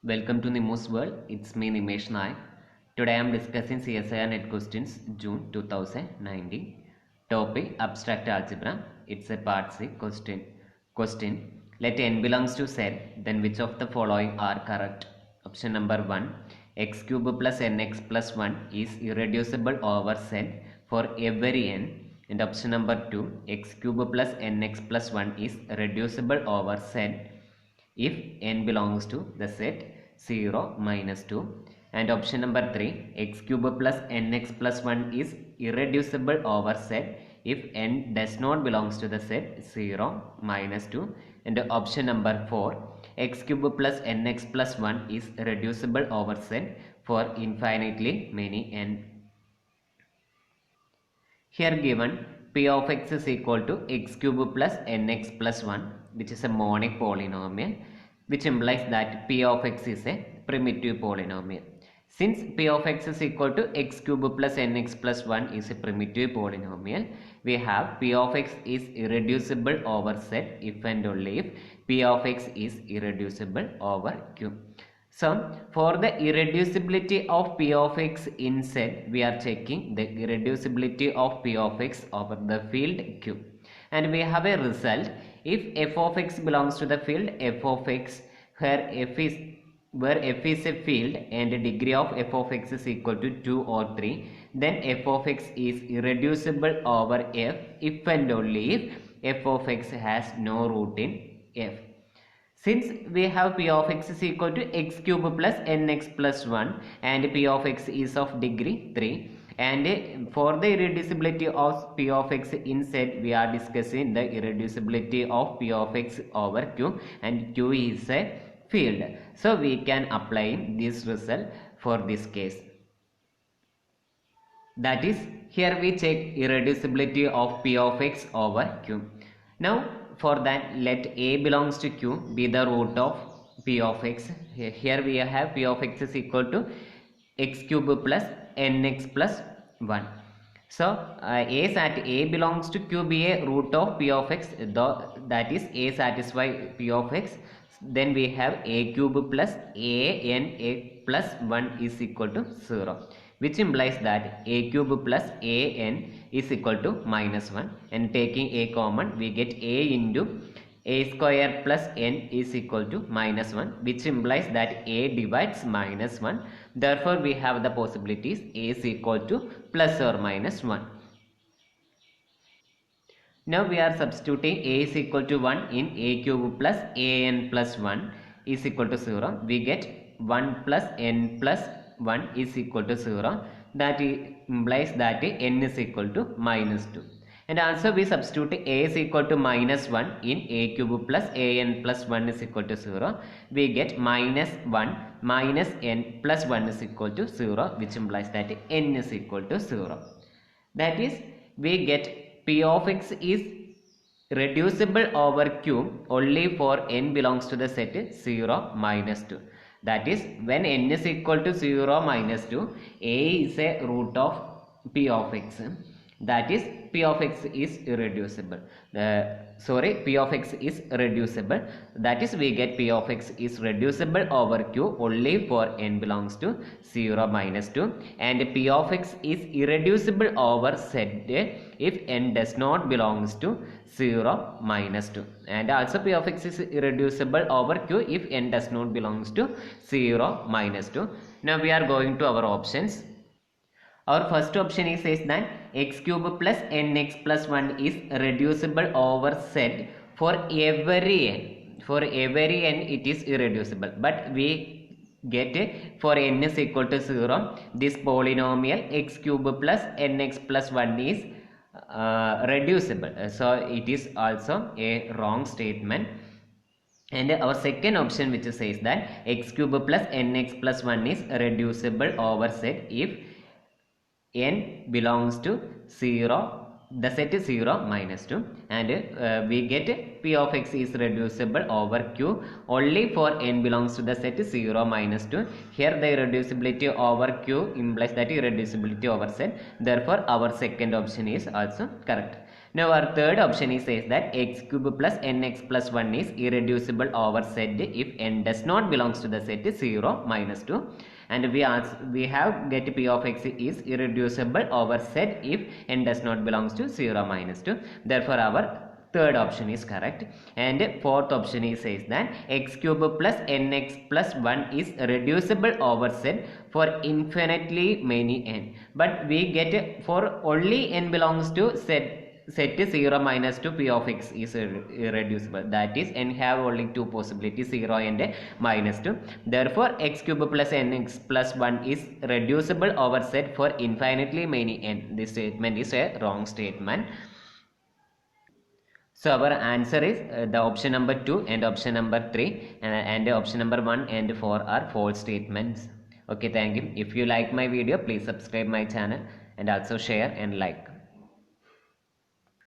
Welcome to Nimu's World. It's me Nimesh Naik. Today I am discussing CSIR Net Questions June 2019. Topic Abstract Algebra. It's a part C question. Let n belongs to Z, then which of the following are correct? Option number 1. X cube plus nx plus 1 is irreducible over Z for every n. And option number 2. X cube plus nx plus 1 is reducible over Z if n belongs to the set 0 minus 2. And option number 3, x cube plus nx plus 1 is irreducible over set if n does not belongs to the set 0 minus 2. And option number 4, x cube plus nx plus 1 is reducible over set for infinitely many n. Here given p of x is equal to x cube plus nx plus 1, which is a monic polynomial, which implies that p of x is a primitive polynomial. Since p of x is equal to x cube plus nx plus 1 is a primitive polynomial, we have p of x is irreducible over Z if and only if p of x is irreducible over Q. So, for the irreducibility of p of x in Z, we are checking the irreducibility of p of x over the field Q. And we have a result. If f of x belongs to the field f of x, where f is a field and the degree of f of x is equal to 2 or 3, then f of x is irreducible over f if and only if f of x has no root in f. Since we have p of x is equal to x cube plus nx plus 1 and p of x is of degree 3, and for the irreducibility of p of x in Z, we are discussing the irreducibility of p of x over Q, and Q is a field. So we can apply this result for this case. That is, here we check irreducibility of p of x over Q. Now for that, let a belongs to Q be the root of p of x. Here we have p of x is equal to x cube plus nx plus 1. So a belongs to Q be a root of p of x, that is a satisfy p of x. Then we have a cube plus a plus 1 is equal to 0, which implies that a cube plus an is equal to minus 1, and taking a common we get a into a square plus n is equal to minus 1, which implies that a divides minus 1. Therefore we have the possibilities a is equal to plus or minus 1. Now we are substituting a is equal to 1 in a cube plus an plus 1 is equal to 0. We get 1 plus n plus 1 is equal to 0. That implies that n is equal to minus 2. And also we substitute a is equal to minus 1 in a cube plus an plus 1 is equal to 0. We get minus 1 minus n plus 1 is equal to 0, which implies that n is equal to 0. That is, we get p of x is reducible over Q only for n belongs to the set 0 minus 2. That is, when n is equal to 0 minus 2, a is a root of p of x. That is, p of x is irreducible. P of x is reducible. That is, we get p of x is reducible over Q only for n belongs to 0 minus 2, and p of x is irreducible over Z if n does not belongs to 0 minus 2, and also p of x is irreducible over Q if n does not belongs to 0 minus 2. Now we are going to our options. Our first option is says that x cube plus nx plus 1 is reducible over Z for every n. For every n it is irreducible, but we get for n is equal to 0, this polynomial x cube plus nx plus 1 is reducible. So it is also a wrong statement. And our second option, which says that x cube plus nx plus 1 is reducible over Z if n belongs to 0, the set is 0 minus 2, and we get p of x is reducible over Q only for n belongs to the set 0 minus 2. Here the irreducibility over Q implies that irreducibility over Z. Therefore our second option is also correct. Now our third option is says that x cube plus nx plus 1 is irreducible over set if n does not belongs to the set 0 minus 2, and we have get p of x is irreducible over set if n does not belongs to 0 minus 2. Therefore our third option is correct. And fourth option is says that x cube plus nx plus 1 is reducible over set for infinitely many n, but we get for only n belongs to set 0 minus 2 p of x is irreducible, that is n have only two possibilities, 0 and minus 2. Therefore x cube plus nx plus 1 is reducible over set for infinitely many n. This statement is a wrong statement. So our answer is the option number 2 and option number 3, and option number 1 and 4 are false statements. Okay, thank you. If you like my video, please subscribe my channel and also share and like.